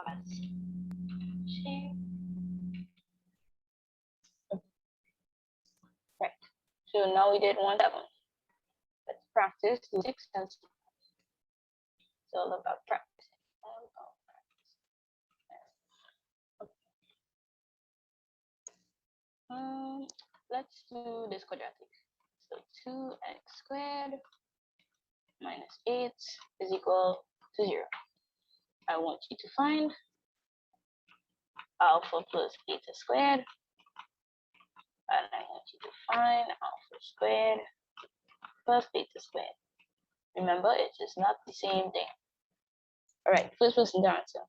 as share. Right. So now we did 1,000. Let's practice 6 and 6. It's all about practicing. All about practice. Let's do this quadratic. So 2x squared minus 8 is equal to 0. I want you to find alpha plus beta squared. And I want you to find alpha squared plus beta squared. Remember, it is not the same thing. All right, first person to answer.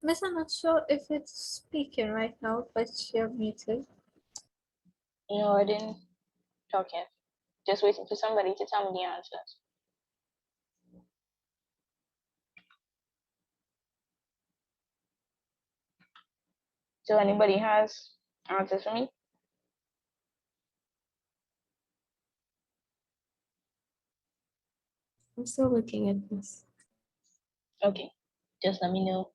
Miss, I'm not sure if it's speaking right now, but you're muted. No, I didn't talk yet. Just waiting for somebody to tell me the answers. So anybody has answers for me? I'm still looking at this. Okay, just let me know.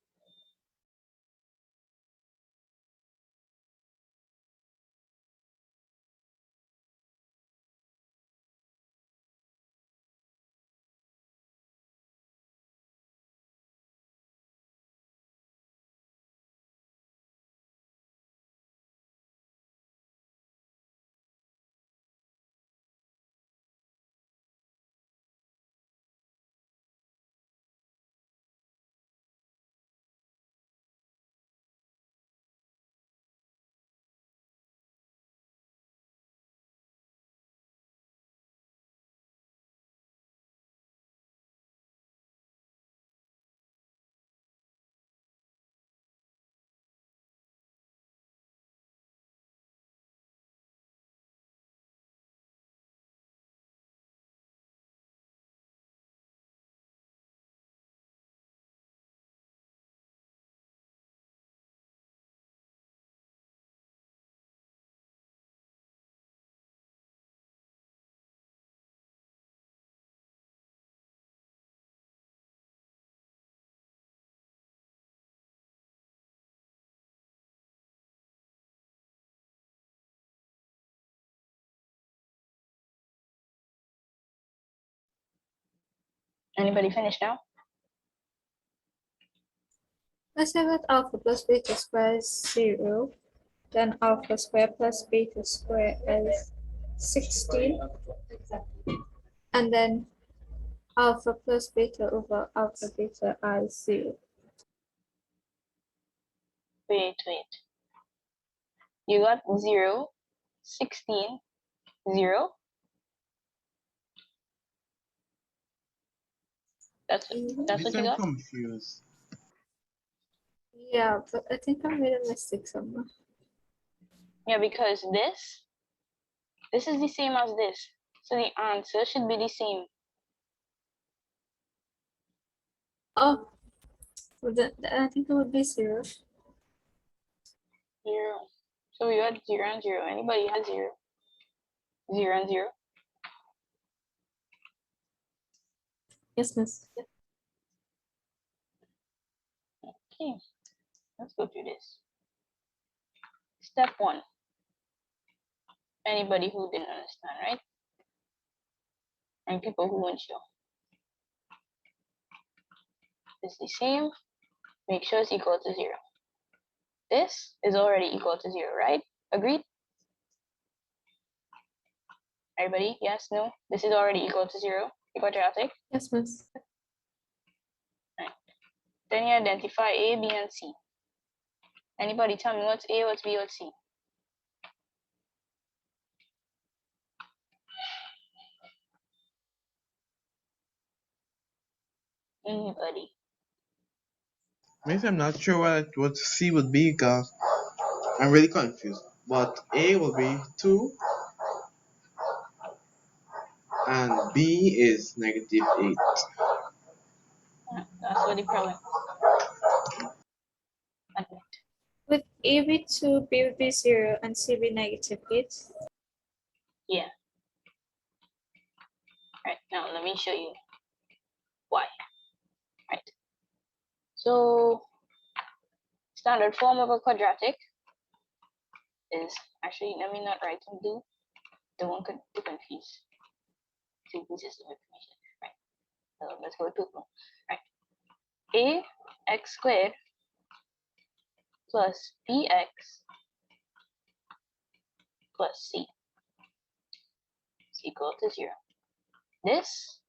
Anybody finished now? Let's say that alpha plus beta square is 0. Then alpha square plus beta square is 16. And then alpha plus beta over alpha beta is 0. Wait. You got 0, 16, 0. That's Mhm. what you got? confused. Yeah, but I think I made a mistake somewhere. Yeah, because this is the same as this. So the answer should be the same. Oh, well, I think it would be 0. 0. So we got 0 and 0. Anybody has 0? 0 and 0. Yes, miss. Okay, let's go through this. Step 1. Anybody who didn't understand, right? And people who weren't sure. It's the same. Make sure it's equal to 0. This is already equal to 0, right? Agreed? Everybody? Yes? No? This is already equal to 0. The quadratic. Yes, miss. Right. Then you identify A, B, and C. Anybody tell me what's A, what's B, what's C? Anybody? Maybe I'm not sure what C would be because I'm really confused. But A will be 2 and B is -8. That's what the problem. Admit. With A be 2, B would be 0, and C be -8. Yeah. Right, now let me show you why. Right. So standard form of a quadratic is actually, let me not write in blue. Don't want to confuse two pieces of information. Right. So let's go with purple. Right. A x squared plus bx plus c is equal to 0. This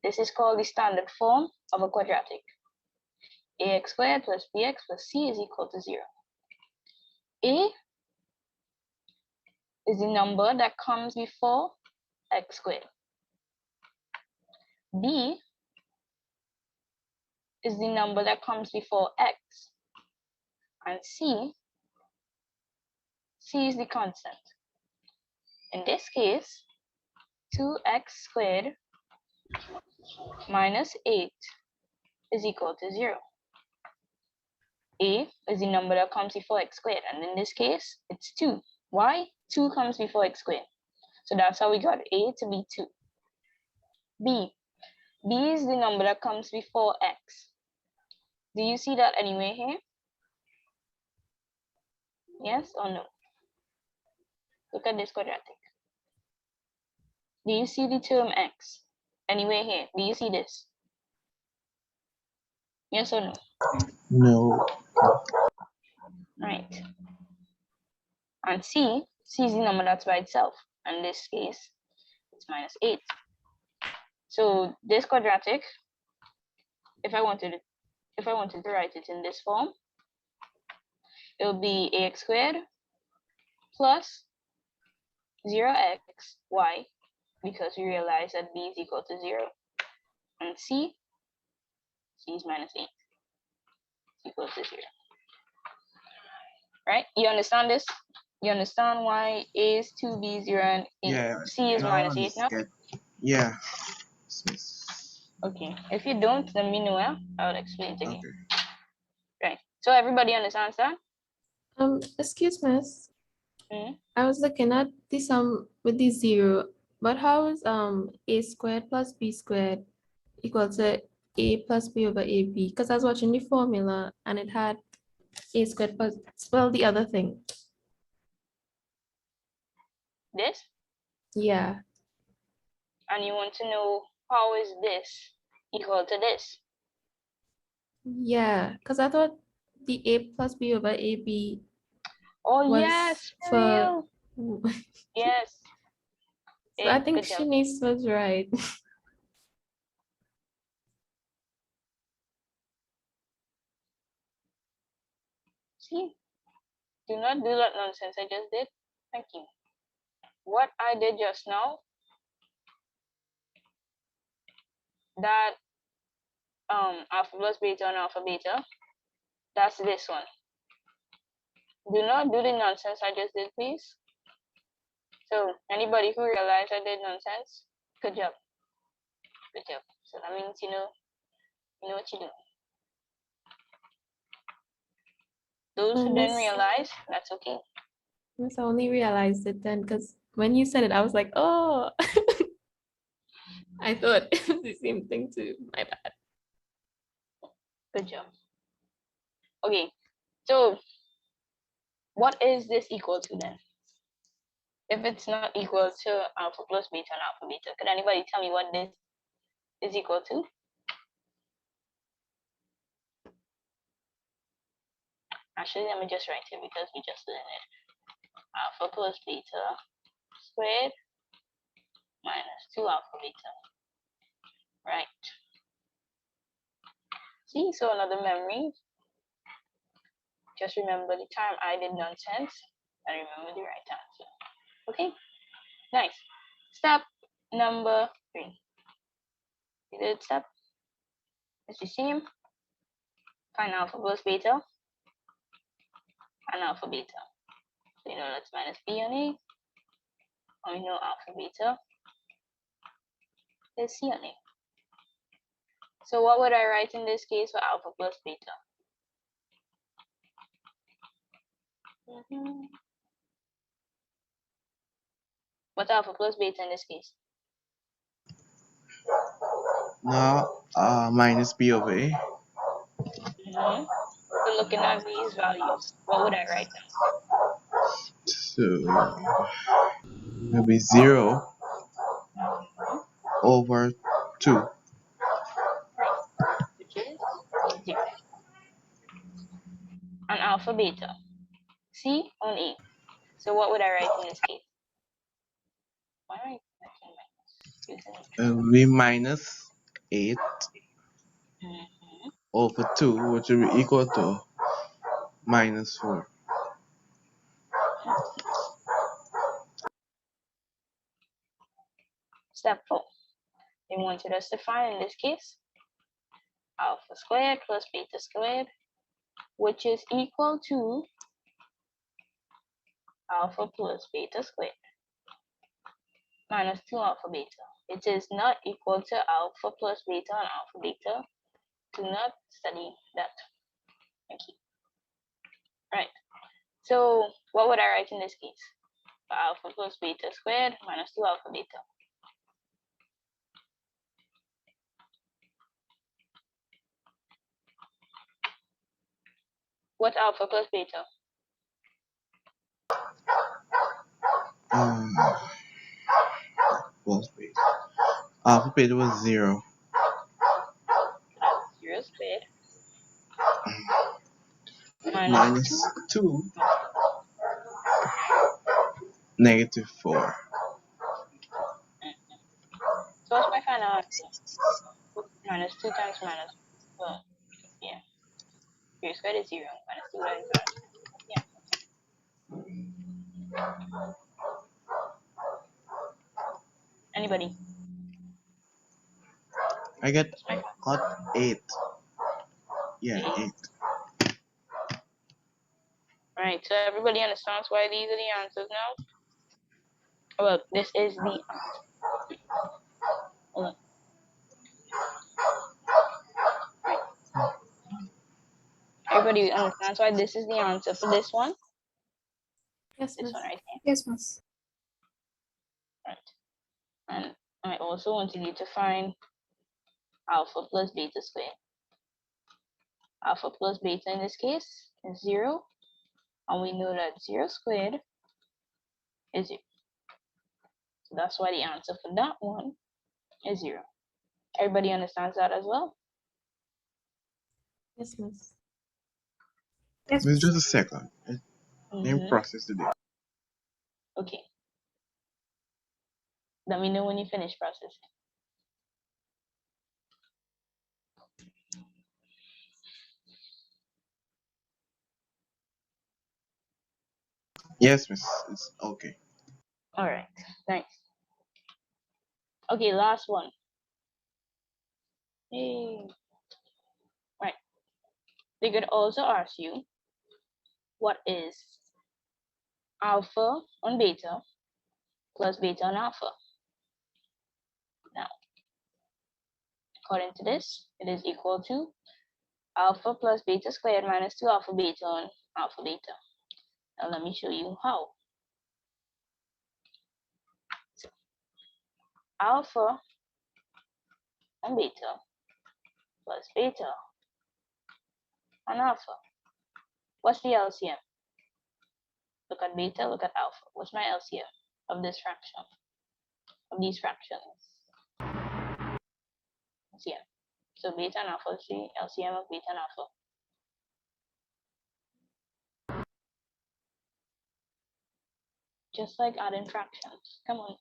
is called the standard form of a quadratic. Ax squared plus bx plus c is equal to 0. A is the number that comes before x squared. B is the number that comes before x. And c is the constant. In this case, 2x squared minus 8 is equal to 0. A is the number that comes before x squared, and in this case, it's 2. Why? 2 comes before x squared. So that's how we got A to be 2. B is the number that comes before x. Do you see that anywhere here? Yes or no? Look at this quadratic. Do you see the term x anywhere here? Do you see this? Yes or no? No. Right. And c is the number that's by itself. In this case, it's -8. So this quadratic, if I wanted to write it in this form, it would be ax squared plus 0x y, because we realize that b is equal to 0, and c is -8 equals to 0. Right? You understand this? You understand why a is 2, b is 0, and Yeah. c is -8 now? Yeah. Okay. If you don't, let me know. I'll explain it again. Okay. Right. So everybody understands that? Excuse me. Mm-hmm. I was looking at the sum with the 0, but how is A squared plus B squared equal to A plus B over AB? Because I was watching the formula and it had A squared plus, well, the other thing. This? Yeah. And you want to know how is this equal to this? Yeah, because I thought the A plus B over AB Oh, was yes, for for. real. Yes. So I Hey, think good job. Shanice was right. See, do not do that nonsense I just did. Thank you. What I did just now that alpha plus beta and alpha beta, that's this one. Do not do the nonsense I just did, please. So anybody who realized I did nonsense, good job. Good job. So that means you know what you do. Those who didn't realize, that's okay. Yes, I only realized it then because when you said it, I was like, oh, I thought it was the same thing too. My bad. Good job. Okay, so what is this equal to then? If it's not equal to alpha plus beta and alpha beta, could anybody tell me what this is equal to? Actually, let me just write it because we just learned it. Alpha plus beta squared minus 2 alpha beta. Right. See, so another memory. Just remember the time I did nonsense and remember the right answer. Okay, nice. Step number 3. You did step? It's the same. Find alpha plus beta and alpha beta. So you know that's minus b on a. And we know alpha beta is c on a. So what would I write in this case for alpha plus beta? What's alpha plus beta in this case? Now, minus b over a. So looking at these values, what would I write now? So, it'll be 0 over 2. Right, which is 0. And alpha beta, c on a. So what would I write in this case? Why am I It'll be minus 8 over 2, which will be equal to minus 4. Step 4. They wanted us to find, in this case, alpha squared plus beta squared, which is equal to alpha plus beta squared minus 2 alpha beta. It is not equal to alpha plus beta and alpha beta. Do not study that. Thank you. Right. So what would I write in this case? For alpha plus beta squared minus 2 alpha beta. What's alpha plus beta? Plus beta. Alpha beta was 0. 0 squared Minus 2. Negative 4. So what's my final answer? Minus 2 times minus, well, yeah. 0 squared is 0. Minus 2 times minus. Yeah. Anybody? I got 8. Yeah, 8. Right, so everybody understands why these are the answers now? Well, this is the answer. Hold on. Right. Everybody understands why this is the answer for this one? Yes, This miss. one right here. Yes, miss. Right. And I also wanted you to find alpha plus beta squared. Alpha plus beta in this case is 0. And we know that 0 squared is 0. So that's why the answer for that one is 0. Everybody understands that as well? Yes, miss. Yes, Wait miss. just a second. Let me process today. Okay. Let me know when you finish processing. Yes, miss. It's okay. All right. Nice. Okay, last one. Yay. Right. They could also ask you what is alpha on beta plus beta on alpha. Now, according to this, it is equal to alpha plus beta squared minus 2 alpha beta on alpha beta. Now let me show you how. So, alpha on beta plus beta on alpha. What's the LCM? Look at beta, look at alpha. What's my LCM of this fraction? Of these fractions? LCM. So beta and alpha is the LCM of beta and alpha. Just like adding fractions. Come on.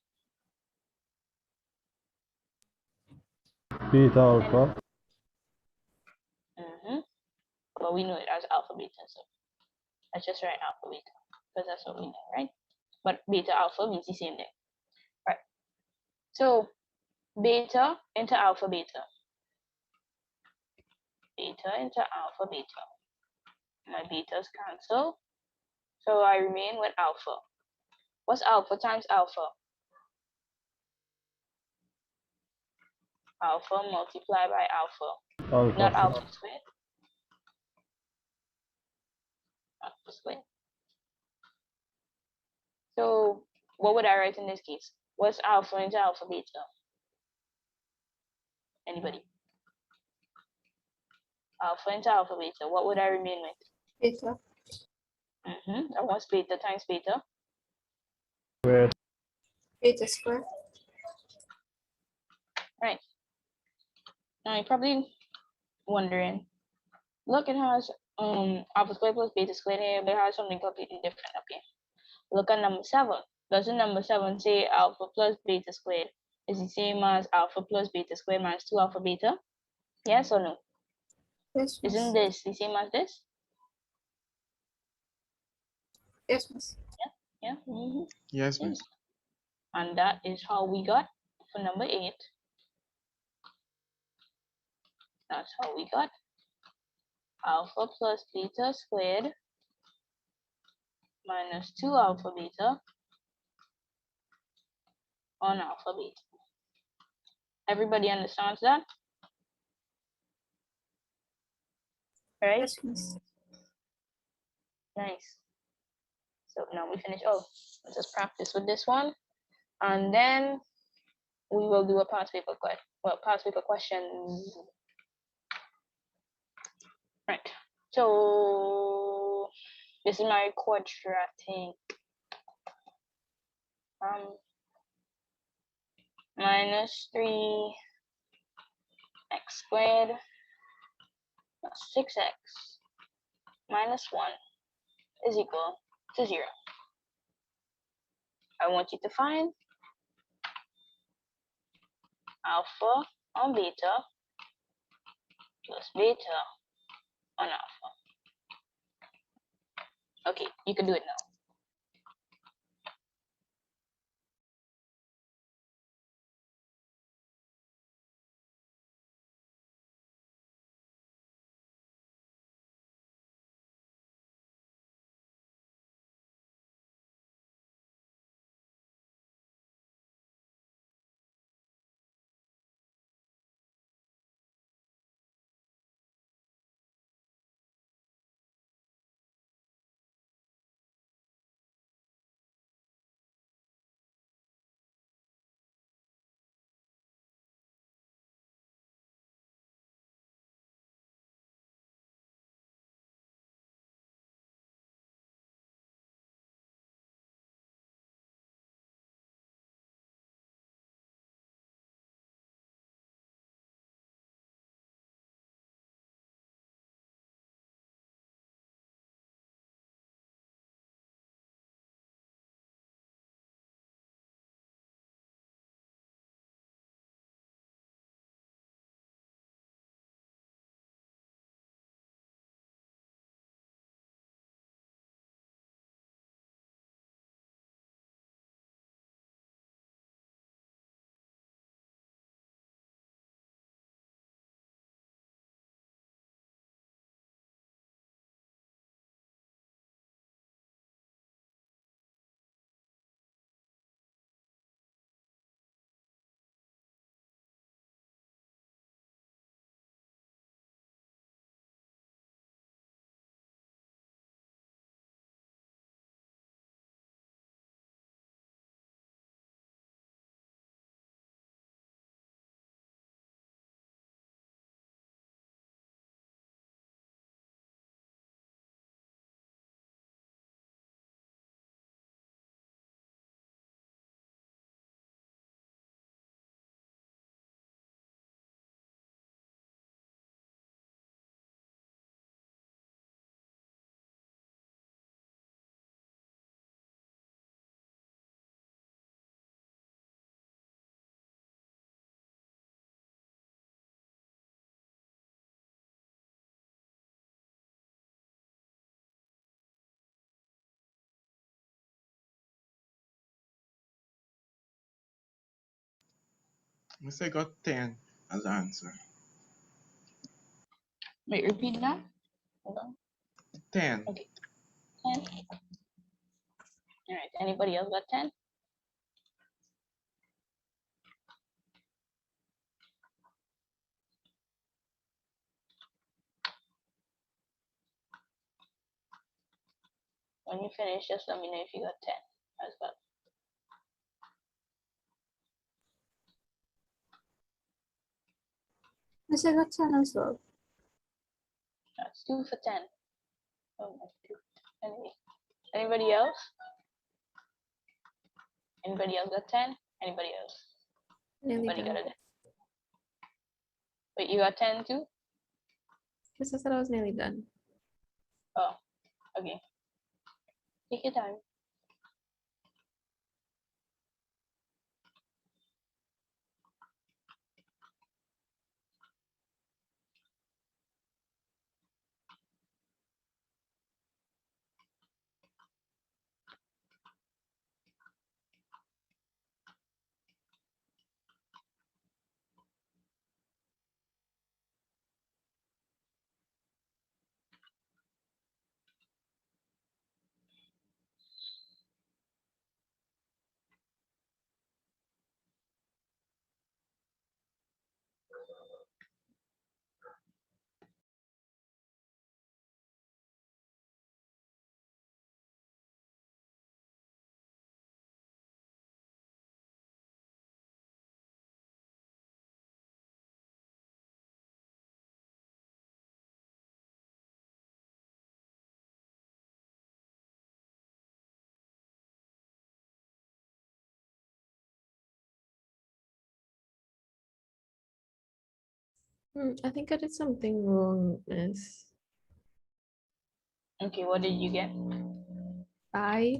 Beta alpha. But we know it as alpha beta, so let's just write alpha beta because that's what we know, right? But beta alpha means the same thing, right? So beta into alpha beta, beta into alpha beta. My betas cancel, so I remain with alpha. What's alpha times alpha? Alpha multiplied by alpha, Alpha. not alpha squared. Alpha squared. So what would I write in this case? What's alpha into alpha beta? Anybody? Alpha into alpha beta. What would I remain with? Beta. And what's beta times beta? Squared. Beta squared. Right. Now you're probably wondering, look, it has alpha squared plus beta squared here, but it has something completely different up here. Look at number 7. Doesn't number 7 say alpha plus beta squared is the same as alpha plus beta squared minus 2 alpha beta? Yes or no? Yes, miss. Isn't this the same as this? Yes, miss. Yeah. Yes, miss. And that is how we got for number 8. That's how we got alpha plus beta squared minus 2 alpha beta on alpha beta. Everybody understands that? Right? Yes, miss. Nice. So now we finish. Oh, let's just practice with this one. And then we will do a past paper question. Well, past paper questions. Right. So this is my quadratic. Minus 3x squared plus 6x minus 1 is equal to 0. I want you to find alpha on beta plus beta on alpha. Okay, you can do it now. Miss, I got 10 as the answer. Wait, repeat that. Hold on. 10. Okay. 10. All right. Anybody else got 10? When you finish, just let me know if you got 10 as well. Miss, I got 10 as well. That's 2 for 10. Oh my 2. Anyway. Anybody else? Anybody else got 10? Anybody else? Nearly Anybody got done. it? Wait, you got 10 too? Yes, I said I was nearly done. Oh, okay. Take your time. I think I did something wrong, miss. Okay, what did you get? 5.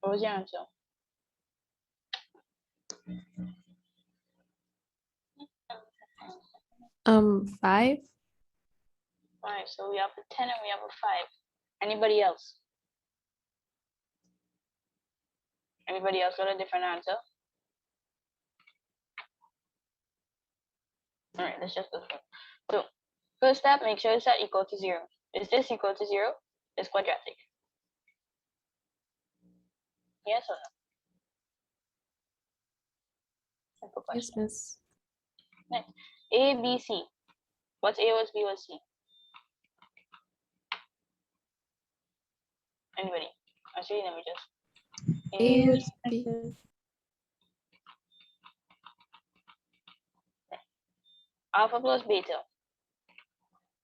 What was your answer? 5. 5. So we have a 10 and we have a 5. Anybody else? Anybody else got a different answer? All right, let's just go through. So first step, make sure it's at equal to 0. Is this equal to 0? It's quadratic. Yes or no? Simple Yes, question. miss. Next, A, B, C. What's A, what's B, what's C? Anybody? Actually, let me just. A A, would be alpha plus beta.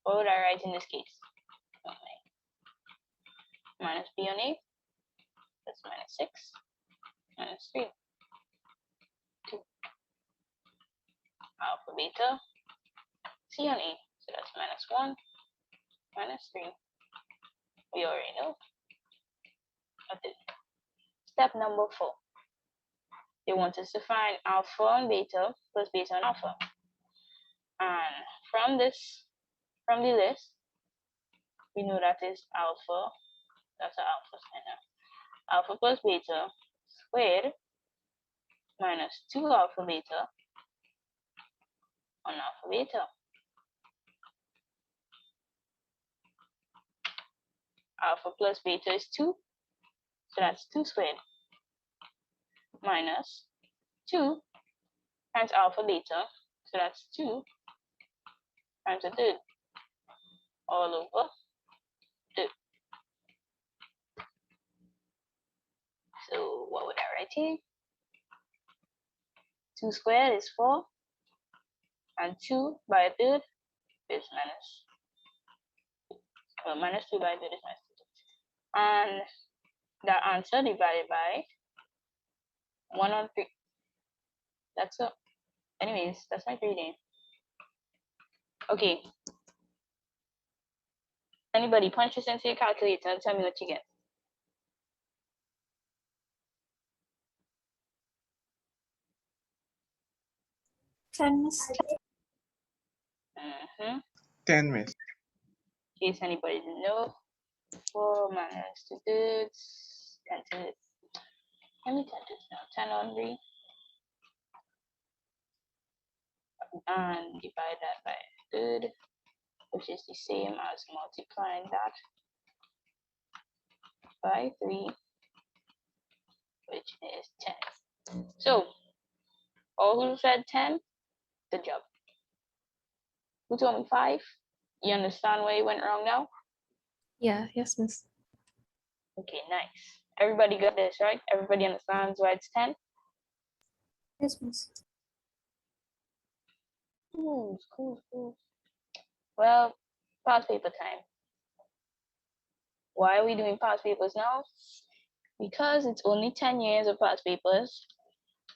What would I write in this case? Okay. Minus B on A. That's minus 6. Minus 3. 2. Alpha beta. C on A. So that's minus 1. Minus 3. We already know. Okay. Step number 4. They want us to find alpha and beta plus beta and alpha. And from the list, we know that is alpha. That's an alpha sign. Alpha plus beta squared minus 2 alpha beta on alpha beta. Alpha plus beta is 2, so that's 2 squared minus 2 times alpha beta, so that's 2 times a third all over 2. So what would I write here? 2 squared is 4, and 2 by a third is minus 2 by a third is minus 2. And the answer divided by 1 on 3. That's it. Anyways, that's my reading. Okay. Anybody punch this into your calculator and tell me what you get. 10, Miss. 10, miss. In case anybody didn't know, 4 minus 2 thirds, 10 to the, let me 10 to the now, 10 on 3, and divide that by a third, which is the same as multiplying that by 3, which is 10. So, all who said 10, good job. Who told me 5? You understand where you went wrong now? Yeah, yes, miss. Okay, nice. Everybody got this, right? Everybody understands why it's 10? Yes, miss. Cool. Well, past paper time. Why are we doing past papers now? Because it's only 10 years of past papers.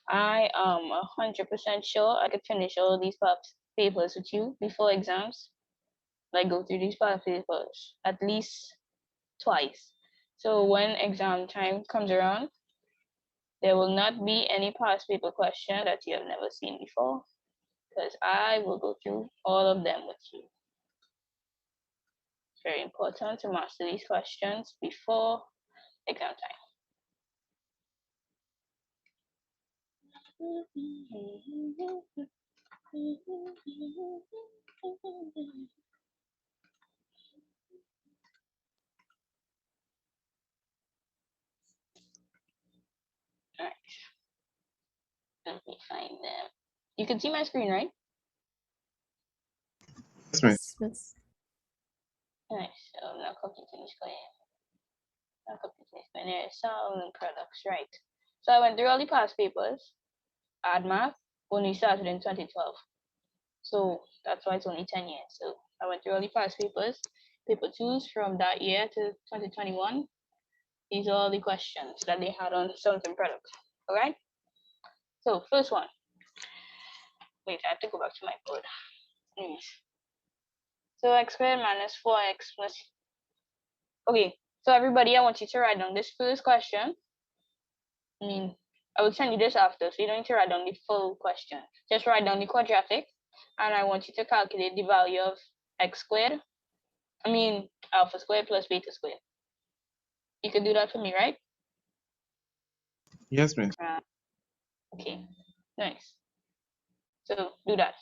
I am 100% sure I could finish all these past papers with you before exams. Like go through these past papers at least twice. So when exam time comes around, there will not be any past paper question that you have never seen before, because I will go through all of them with you. It's very important to master these questions before exam time. Alright, let me find them. You can see my screen, right? Yes, miss. Yes, miss. Alright, so I'm not completing the square. Not completing the square. There are some products, right? So I went through all the past papers. Add math only started in 2012. So that's why it's only 10 years. So I went through all the past papers. Paper 2s from that year to 2021. These are all the questions that they had on something products. All right. So first one. Wait, I have to go back to my board. Anyways. So x squared minus 4x plus. Okay. So everybody, I want you to write down this first question. I will send you this after, so you don't need to write down the full question. Just write down the quadratic, and I want you to calculate the value of x squared. Alpha squared plus beta squared. You can do that for me, right? Yes, miss. Okay, nice. So do that.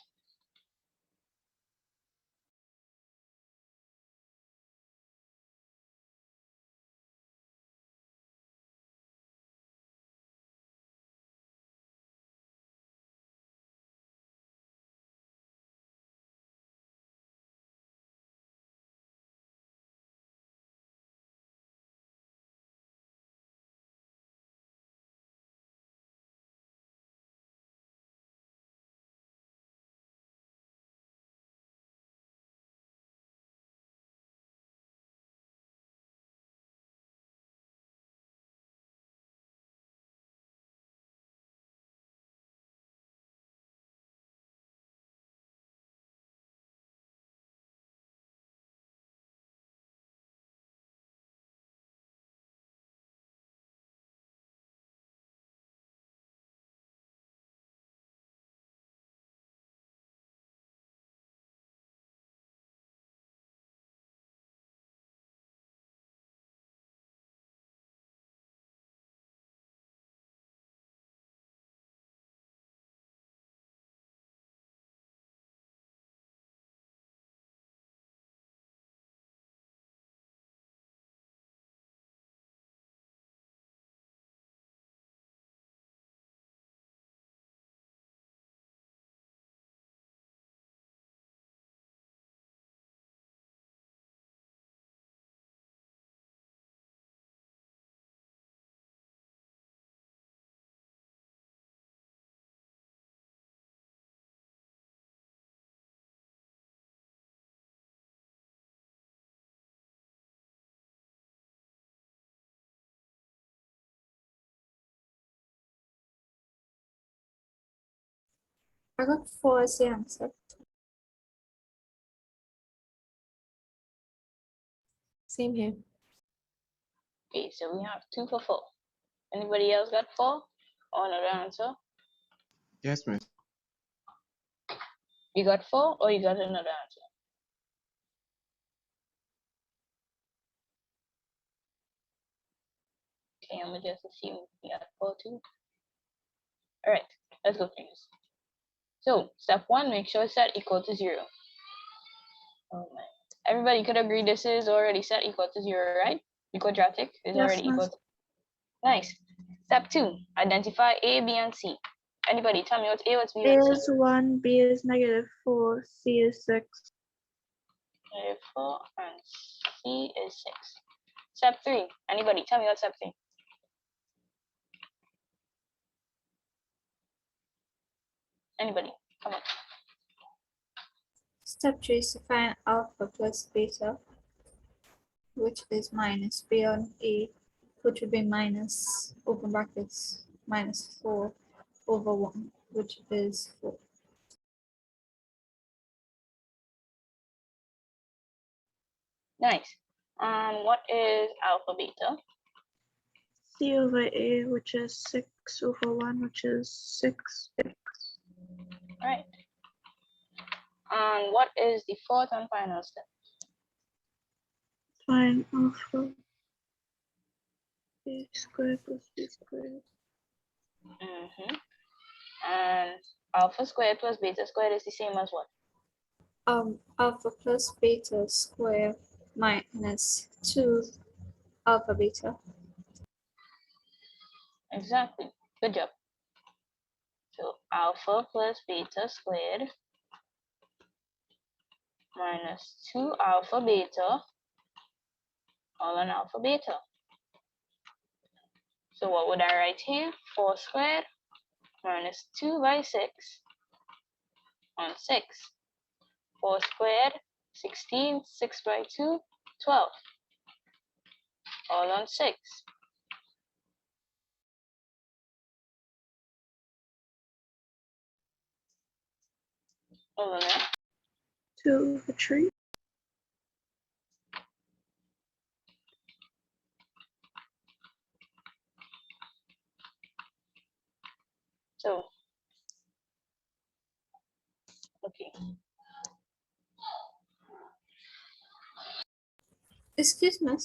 I got 4 as the answer. Same here. Okay, so we have 2 for 4. Anybody else got 4? Or another answer? Yes, miss. You got 4 or you got another answer? Okay, I'm gonna just assume we got 4, 2. All right, let's go through this. So step 1, make sure it's set equal to 0. Oh my. Everybody could agree this is already set equal to 0, right? The quadratic is Yes, already equal miss. to. Nice. Step 2, identify A, B, and C. Anybody tell me what's A, what's B, A what's C? is 1, B is -4, C is 6. Negative 4 and C is 6. Step 3, anybody tell me what's step 3? Anybody? Come on. Step 3 is to find alpha plus beta, which is minus B on A, which would be minus, open brackets, -4 over 1, which is 4. Nice. What is alpha beta? C over A, which is 6 over 1, which is 6. Right. And what is the fourth and final step? Find alpha A squared plus B squared. And alpha squared plus beta squared is the same as what? Alpha plus beta square minus 2 alpha beta. Exactly. Good job. So alpha plus beta squared minus 2 alpha beta all on alpha beta. So what would I write here? 4 squared minus 2 by 6 on 6. 4 squared, 16, 6 by 2, 12. All on 6. Hold on there. 2 over 3. So, okay. Excuse me.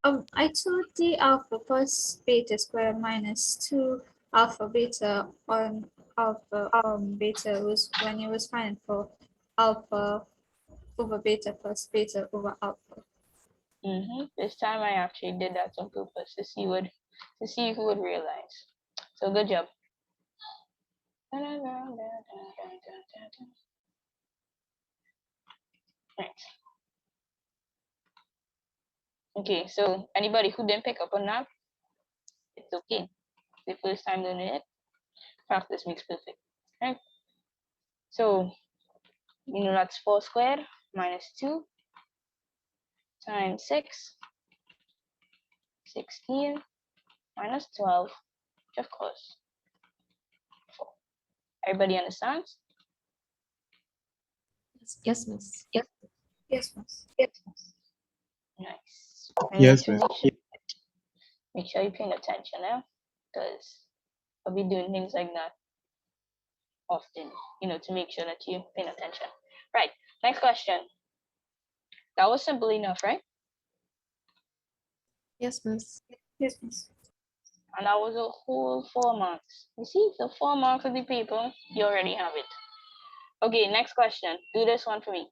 I told the alpha plus beta square minus 2 alpha beta on alpha beta was when you was finding for alpha over beta plus beta over alpha. This time I actually did that on purpose to see who would realize. So good job. Right. Okay, so anybody who didn't pick up on that, it's okay. The first time doing it, practice makes perfect. Right? So you know that's 4 squared minus 2 times 6, 16 minus 12, which of course 4. Everybody understands? Yes, miss. Yes, miss. Nice. I need Yes, to miss. make sure you're paying attention now, because I'll be doing things like that often, to make sure that you're paying attention. Right, next question. That was simple enough, right? Yes, miss. Yes, miss. And that was a whole 4 marks. You see, the 4 marks of the paper, you already have it. Okay, next question. Do this one for me.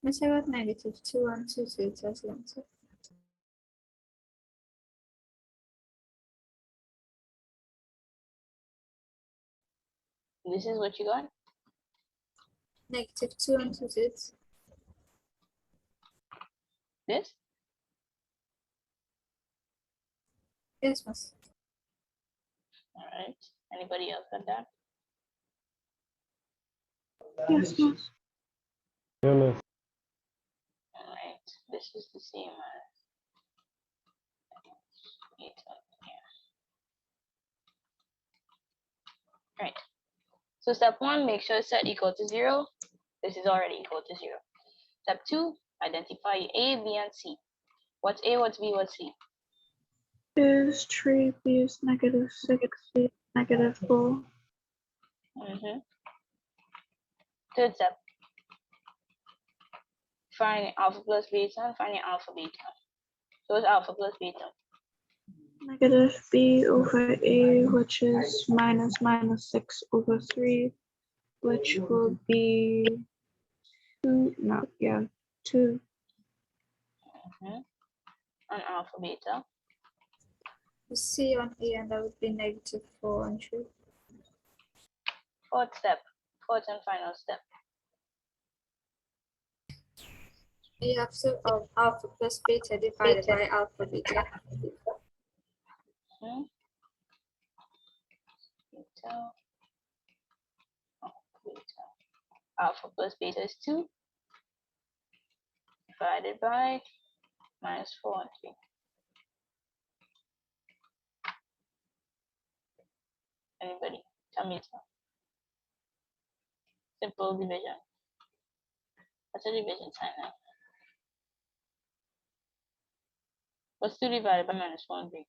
Let's say what -2 and 2 thirds as the answer. This is what you got? -2 and 2 thirds. This? Yes, miss. All right. Anybody else got that? Yes, miss. Yeah, miss. All right. This is the same as 8 up here. Right. So step 1, make sure set equal to 0. This is already equal to 0. Step 2, identify A, B, and C. What's A, what's B, what's C? Is 3, B is -6, C is -4. Third step, find alpha plus beta and find your alpha beta. So what's alpha plus beta? -B over A, which is -6/3, which will be 2, no, yeah, 2. And alpha beta. C on A, and that would be -4 and 3. Fourth step, fourth and final step. You have to alpha plus beta divided by alpha beta. Beta. Alpha beta. Alpha plus beta is 2 divided by -4 and 3. Anybody? Tell me so. Simple division. What's a division sign now? What's 2 divided by -4 and 3?